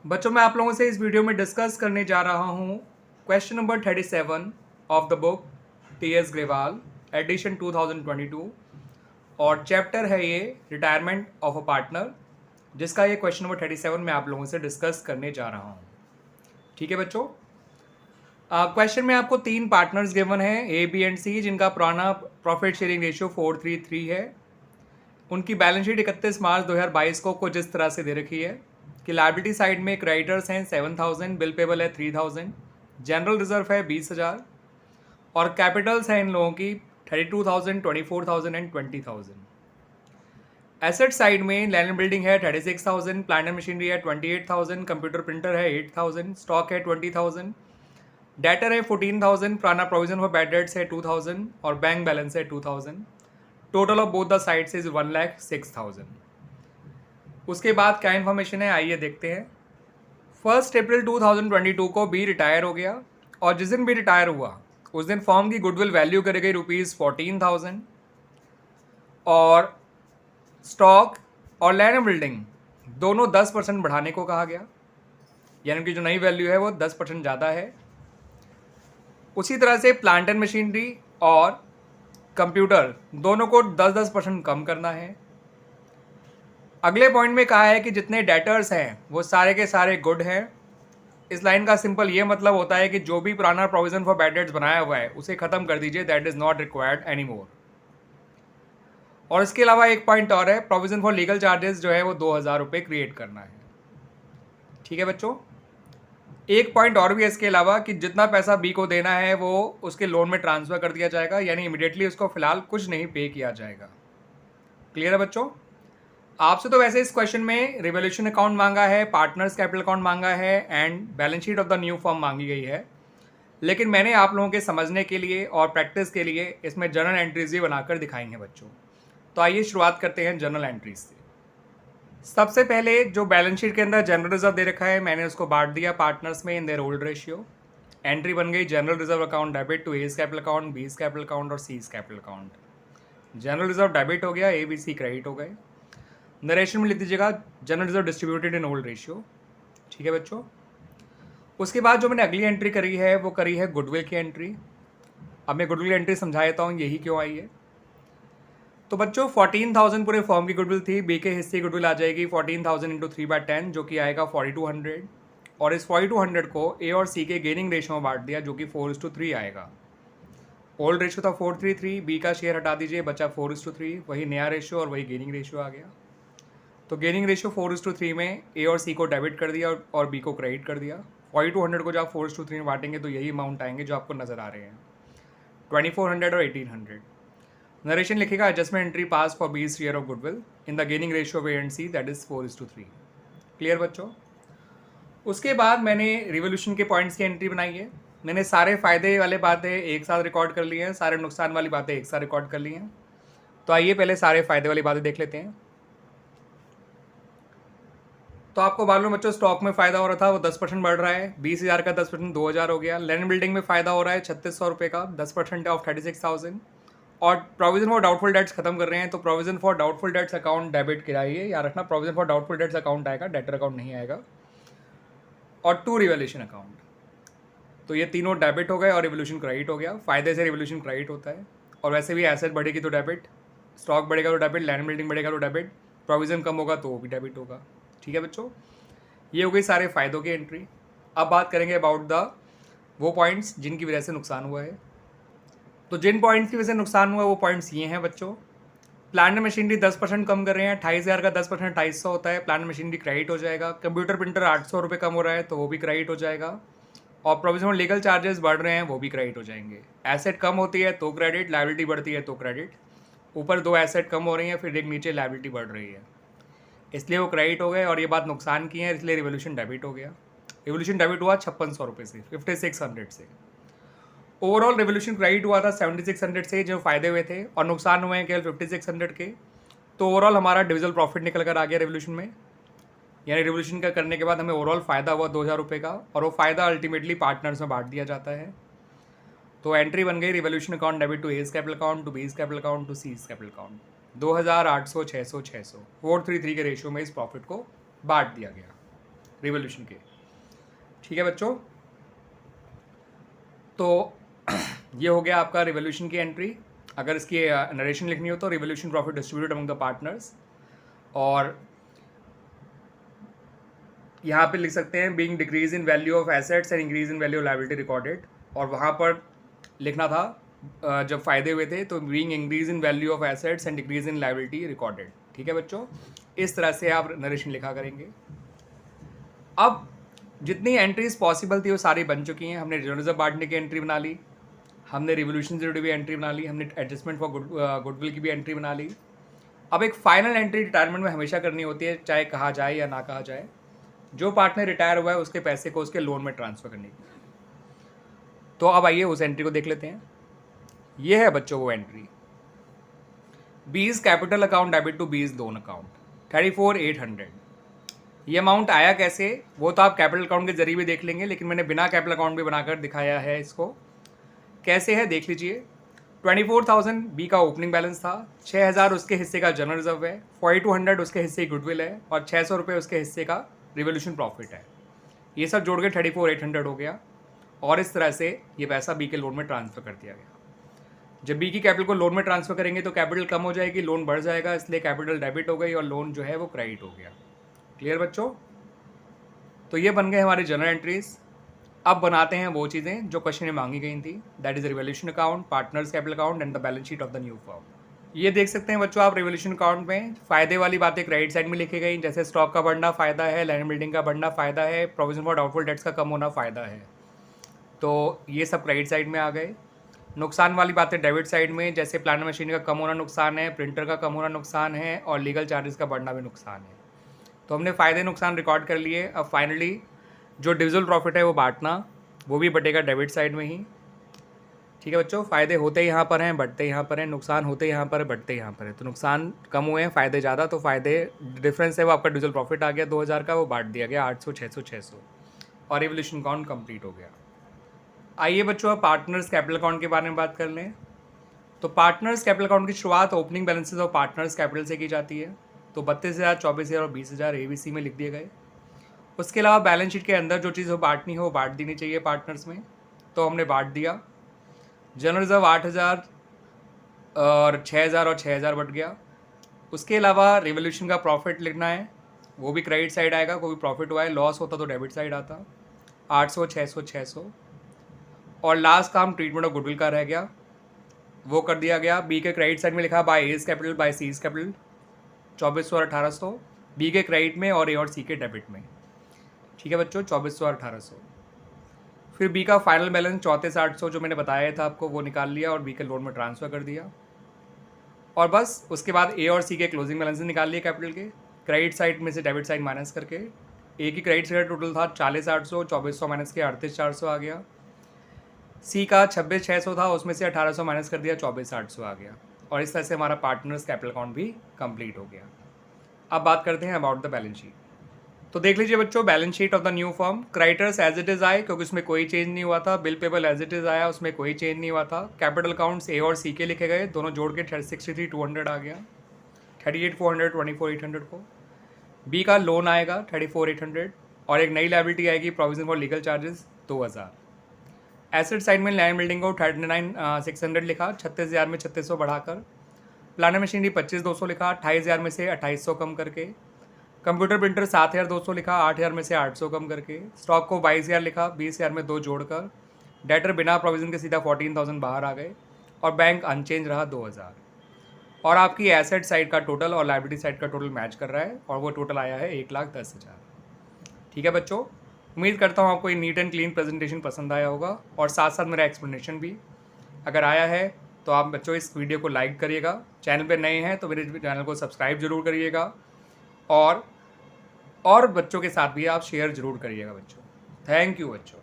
बच्चों मैं आप लोगों से इस वीडियो में डिस्कस करने जा रहा हूँ question number 37 of the book T S. Grewal edition 2022 और चैप्टर है ये रिटायरमेंट ऑफ अ पार्टनर, जिसका ये क्वेश्चन नंबर 37 मैं आप लोगों से डिस्कस करने जा रहा हूँ। ठीक है बच्चों, क्वेश्चन में आपको 3 पार्टनर्स गिवन है ए, बी एंड सी, जिनका पुराना प्रॉफिट शेयरिंग रेशियो 4:3 है। उनकी बैलेंस शीट 31 मार्च 2022 को कुछ इस तरह से दे रखी है कि लायबिलिटी साइड में क्रेडिटर्स हैं 7000, बिल पेबल है 3000, जनरल रिजर्व है 20000 और कैपिटल्स हैं इन लोगों की 32,000, 24,000 एंड 20,000। एसेट साइड में लैंड बिल्डिंग है 36,000, प्लांट एंड मशीनरी है 28,000, कंप्यूटर प्रिंटर है 8,000, स्टॉक है 20,000, डेटर है 14,000, पुराना प्रोविजन फॉर बैड डेट्स है 2,000 और बैंक बैलेंस है 2,000। Total of both the sides is 1,06,000। उसके बाद क्या इन्फॉर्मेशन है आइए देखते हैं। 1 अप्रैल 2022 को बी रिटायर हो गया और जिस दिन बी रिटायर हुआ उस दिन फॉर्म की गुडविल वैल्यू करी गई ₹14,000 और स्टॉक और लैंड एंड बिल्डिंग दोनों 10% बढ़ाने को कहा गया, यानी कि जो नई वैल्यू है वो 10% ज़्यादा है। उसी तरह से प्लांट एंड मशीनरी और कंप्यूटर दोनों को 10% कम करना है। अगले पॉइंट में कहा है कि जितने डेटर्स हैं वो सारे के सारे गुड हैं। इस लाइन का सिंपल ये मतलब होता है कि जो भी पुराना प्रोविजन फॉर बैड डेट्स बनाया हुआ है उसे ख़त्म कर दीजिए, that is not required any more. और इसके अलावा एक पॉइंट और है, प्रोविजन फॉर लीगल चार्जेस जो है वो 2,000 रुपये क्रिएट करना है। ठीक है बच्चों, एक पॉइंट और भी है इसके अलावा कि जितना पैसा बी को देना है वो उसके लोन में ट्रांसफ़र कर दिया जाएगा, यानी इमीडिएटली उसको फिलहाल कुछ नहीं पे किया जाएगा। क्लियर है बच्चों? आपसे तो वैसे इस क्वेश्चन में रिवोल्यूशन अकाउंट मांगा है, पार्टनर्स कैपिटल अकाउंट मांगा है and balance sheet of the new firm मांगी गई है, लेकिन मैंने आप लोगों के समझने के लिए और प्रैक्टिस के लिए इसमें जर्नल एंट्रीज भी बनाकर दिखाई हैं बच्चों। तो आइए शुरुआत करते हैं जर्नल एंट्रीज से। सबसे पहले जो बैलेंस शीट के अंदर जनरल रिजर्व दे रखा है मैंने उसको बांट दिया पार्टनर्स में in their old ratio. Entry बन गई general reserve account debit to A's capital account, B's capital account और C's capital account. General reserve debit हो गया, ए बी सी क्रेडिट हो गए। नरेशन में लिख दीजिएगा general reserve distributed in old ratio. ठीक है बच्चों, उसके बाद जो मैंने अगली एंट्री करी है वो करी है गुडविल की एंट्री। अब मैं गुडविल एंट्री समझा देता हूँ यही क्यों आई है। तो बच्चों 14,000 पूरे फॉर्म की गुडविल थी, बी के हिस्से की गुडविल आ जाएगी 14,000 इंटू 3/10 जो कि आएगा 4,200 और इस 4,200 को ए और सी के गेनिंग रेशियो में बांट दिया जो कि 4:3 आएगा। ओल्ड रेशियो था 4:3, बी का शेयर हटा दीजिए बचा 4:3, वही नया रेशियो और वही गेनिंग रेशियो आ गया। तो गेनिंग रेशियो 4:3 में ए और सी को डेबिट कर दिया और बी को क्रेडिट कर दिया। 4,200 को जब आप 4:3 में बांटेंगे तो यही अमाउंट आएंगे जो आपको नज़र आ रहे हैं, 2,400 और 1,800। नरेशन लिखेगा एडजस्टमेंट एंट्री पास फॉर बीज share of goodwill in the gaining ratio A and see that is 4:3। Clear बच्चों? उसके बाद मैंने रिवोल्यूशन के पॉइंट्स की एंट्री बनाई है। मैंने सारे फ़ायदे वाले बातें एक साथ रिकॉर्ड कर ली हैं, सारे नुकसान वाली बातें एक साथ रिकॉर्ड कर ली हैं। तो आइए पहले सारे फ़ायदे वाली बातें देख लेते हैं। तो आपको मालूम बच्चों स्टॉक में फ़ायदा हो रहा था वो 10% बढ़ रहा है, 20,000 का 10% 2,000 हो गया। लैंड बिल्डिंग में फ़ायदा हो रहा है 3,600 रुपये का, 10% ऑफ 36,000 और प्रोविजन फॉर डाउटफुल डेट्स खत्म कर रहे हैं तो provision for doubtful debts account debit कराइए, याद रखना provision for doubtful debts account आएगा, डेटर अकाउंट नहीं आएगा। और 2 रिवोल्यूशन अकाउंट, तो ये तीनों डेबिट हो गए और रिवोल्यूशन क्रेडिट हो गया। फ़ायदे से रिवोल्यूशन क्रेडिट होता है और वैसे भी एसेट बढ़ेगी तो डेबिट, स्टॉक बढ़ेगा तो डेबिट, लैंड बिल्डिंग बढ़ेगा तो डेबिट, प्रोविजन कम होगा तो वो भी डेबिट होगा। ठीक है बच्चों, ये हो गई सारे फ़ायदों की एंट्री। अब बात करेंगे अबाउट द वो पॉइंट्स जिनकी वजह से नुकसान हुआ है। तो जिन पॉइंट्स की वजह से नुकसान हुआ वो पॉइंट्स ये हैं बच्चों। प्लांट मशीनरी 10% कम कर रहे हैं, 28,000 का 10% 2,200 होता है, प्लांट मशीनरी क्रेडिट हो जाएगा। कंप्यूटर प्रिंटर 800 रुपये कम हो रहा है तो वो भी क्रेडिट हो जाएगा और प्रोविजनल लीगल चार्जेस बढ़ रहे हैं वो भी क्रेडिट हो जाएंगे। एसेट कम होती है तो क्रेडिट, लायबिलिटी बढ़ती है तो क्रेडिट। ऊपर 2 एसेट कम हो रही हैं फिर एक नीचे लायबिलिटी बढ़ रही है, इसलिए वो क्रेडिट हो गए और ये बात नुकसान की है, इसलिए रिवोल्यूशन डेबिट हो गया। रिवोल्यूशन डेबिट हुआ 5,600 रुपये से, 5,600 से। ओवरऑल रिवोल्यूशन क्रेडिट हुआ था 7,600 से जो फ़ायदे हुए थे और नुकसान हुए हैं केवल 5,600 के। तो ओवरऑल हमारा डिविजल प्रॉफिट निकल कर आ गया रिवोल्यूशन में, यानी रिवोल्यूशन का करने के बाद हमें ओवरऑल फ़ायदा हुआ 2,000 रुपये का और वो फ़ायदा अल्टीमेटली पार्टनर्स में बांट दिया जाता है। तो एंट्री बन गई revaluation account debit to A's capital account to B's capital account to C's capital account, 2,000, 800, 600, 600, 4:3 के रेशियो में इस प्रॉफिट को बांट दिया गया। रिवोल्यूशन के। ठीक है बच्चों, तो ये हो गया आपका रिवोल्यूशन की एंट्री। अगर इसकी नरेशन लिखनी हो तो revolution profit distributed among the partners, और यहाँ पे लिख सकते हैं being decrease in value of assets and increase in value of liability recorded, और वहाँ पर लिखना था जब फ़ायदे हुए थे तो being increase in value of assets and decrease in liability recorded. ठीक है बच्चों, इस तरह से आप नरेशन लिखा करेंगे। अब जितनी एंट्रीज पॉसिबल थी वो सारी बन चुकी हैं। हमने रिजर्व बांटने की एंट्री बना ली, हमने रिवोल्यूशन से जुड़ी हुई एंट्री बना ली, हमने एडजस्टमेंट फॉर गुडविल की भी एंट्री बना ली। अब एक फाइनल एंट्री रिटायरमेंट में हमेशा करनी होती है, चाहे कहा जाए या ना कहा जाए। जो पार्टनर रिटायर हुआ है उसके पैसे को उसके लोन में ट्रांसफ़र करने की। तो अब आइए उस एंट्री को देख लेते हैं। ये है बच्चों वो entry, B's capital account debit to B's loan account 34,800। ये अमाउंट आया कैसे वो तो आप कैपिटल अकाउंट के जरिए भी देख लेंगे, लेकिन मैंने बिना कैपिटल अकाउंट भी बनाकर दिखाया है। इसको कैसे है देख लीजिए। 24,000 बी का ओपनिंग बैलेंस था, 6,000 उसके हिस्से का जनरल रिजर्व है, 4,200 उसके हिस्से की गुडविल है, और 600 रुपये उसके हिस्से का रिवोल्यूशन प्रॉफिट है। ये सब जोड़ के 34,800 हो गया, और इस तरह से ये पैसा बी के लोन में ट्रांसफ़र कर दिया गया। जब बी की कैपिटल को लोन में ट्रांसफ़र करेंगे तो कैपिटल कम हो जाएगी, लोन बढ़ जाएगा, इसलिए कैपिटल डेबिट हो गई और लोन जो है वो क्रेडिट हो गया। क्लियर बच्चों? तो ये बन गए हमारे जनरल एंट्रीज। अब बनाते हैं वो चीज़ें जो क्वेश्चन में मांगी गई थी, that is revolution account, partners capital account and the balance sheet of the new firm. ये देख सकते हैं बच्चों आप रिवोल्यूशन अकाउंट में फ़ायदे वाली बातें क्रेडिट साइड में लिखी गई, जैसे स्टॉक का बढ़ना फ़ायदा है, लैंड बिल्डिंग का बढ़ना फ़ायदा है, प्रोविजन फॉर डाउटफुल डेट्स का कम होना फ़ायदा है। तो ये सब क्रेडिट साइड में आ गए। नुकसान वाली बातें डेबिट साइड में, जैसे प्लांट मशीन का कम होना नुकसान है, प्रिंटर का कम होना नुकसान है, और लीगल चार्जेस का बढ़ना भी नुकसान है। तो हमने फ़ायदे नुकसान रिकॉर्ड कर लिए। अब फाइनली जो डिविजिबल प्रॉफिट है वो बांटना, वो भी बटेगा डेबिट साइड में ही। ठीक है बच्चों, फ़ायदे होते यहाँ पर हैं, बढ़ते यहाँ पर हैं, नुकसान होते यहाँ पर है, बढ़ते यहाँ पर है। तो नुकसान कम हुए हैं, फ़ायदे ज़्यादा, तो फ़ायदे डिफरेंस है वो आपका डिविजिबल प्रॉफिट आ गया 2,000 का, वो बांट दिया गया 800, 600, 600, और रिवोल्यूशन अकाउंट कंप्लीट हो गया। आइए बच्चों अब पार्टनर्स कैपिटल अकाउंट के बारे में बात कर लें। तो पार्टनर्स कैपिटल अकाउंट की शुरुआत ओपनिंग बैलेंसेस और पार्टनर्स कैपिटल से की जाती है। तो 32,000, 24,000 और 20,000 ABC में लिख दिए गए। उसके अलावा बैलेंस शीट के अंदर जो चीज़ वो बांटनी हो वो बांट देनी चाहिए पार्टनर्स में, तो हमने बांट दिया। जनरल रिजर्व 8,000 और 6,000 और 6,000 बढ़ गया। उसके अलावा रिवोल्यूशन का प्रॉफिट लिखना है, वो भी क्रेडिट साइड आएगा, कोई प्रॉफिट हुआ है, लॉस होता तो डेबिट साइड आता, 800, 600, 600। और लास्ट काम ट्रीटमेंट ऑफ गुडविल का रह गया, वो कर दिया गया। बी के क्रेडिट साइड में लिखा by A's capital by C's capital 2,400 और 1,800, बी के क्रेडिट में और ए और सी के डेबिट में। ठीक है बच्चों, 2,400 और 1,800। फिर बी का फाइनल बैलेंस 34,800 जो मैंने बताया था आपको वो निकाल लिया और बी के लोन में ट्रांसफ़र कर दिया। और बस उसके बाद ए और सी के क्लोजिंग बैलेंस निकाल लिए कैपिटल के, क्रेडिट साइड में से डेबिट साइड माइनस करके। ए की क्रेडिट साइड टोटल था 40,800, 2,400 माइनस के 38,400 आ गया। सी का 26,600 था, उसमें से 1,800 माइनस कर दिया, 24,800 आ गया। और इस तरह से हमारा पार्टनर्स कैपिटल अकाउंट भी कंप्लीट हो गया। अब बात करते हैं अबाउट द बैलेंस शीट। तो देख लीजिए बच्चों, balance sheet of the new firm, creditors as it is आए क्योंकि उसमें कोई चेंज नहीं हुआ था, bill payable as it is आया, उसमें कोई चेंज नहीं हुआ था। कैपिटल अकाउंट्स ए और सी के लिखे गए, दोनों जोड़ के 63,200 आ गया, 38,400, 24,800 को। बी का लोन आएगा 34,800, और एक नई लायबिलिटी आएगी provision for legal charges 2,000। Asset side में लैंड बिल्डिंग को 39,600 लिखा, 36,000 में 3,600 बढ़ाकर। प्लांट मशीनरी 25,200 लिखा, 28,000 में से 2,800 कम करके। कंप्यूटर प्रिंटर 7,200 लिखा, 8,000 में से 800 कम करके। स्टॉक को 22,000 लिखा, 20,000 में 2 जोड़कर। डेटर बिना प्रोविजन के सीधा 14,000 बाहर आ गए, और बैंक अनचेंज रहा 2,000। और आपकी एसेट साइड का टोटल और लायबिलिटी साइड का टोटल मैच कर रहा है, और वो टोटल आया है 1,10,000। ठीक है बच्चों, उम्मीद करता हूँ आपको ये नीट एंड क्लीन प्रेजेंटेशन पसंद आया होगा, और साथ साथ मेरा एक्सप्लेनेशन भी। अगर आया है तो आप बच्चों इस वीडियो को लाइक करिएगा, चैनल पे नए हैं तो मेरे चैनल को सब्सक्राइब जरूर करिएगा, और बच्चों के साथ भी आप शेयर ज़रूर करिएगा बच्चों। थैंक यू बच्चों।